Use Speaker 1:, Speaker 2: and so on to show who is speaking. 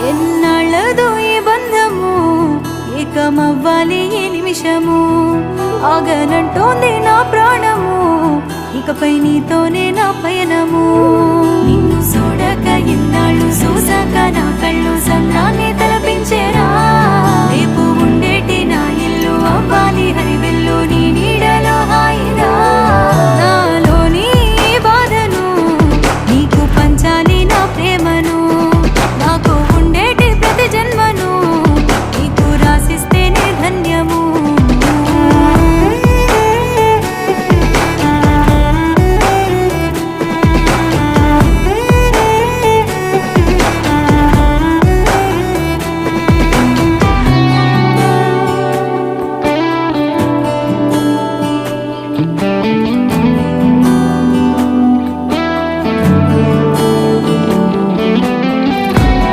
Speaker 1: ఎన్నాళ్ళదో ఈ బంధము, ఏకమవ్వాలి ఈ నిమిషము. ఆగనంటోంది నా ప్రాణము, ఇకపై నీతోనే నా పయనము. నిన్ను చూడక ఎన్నాళ్ళు చూసాక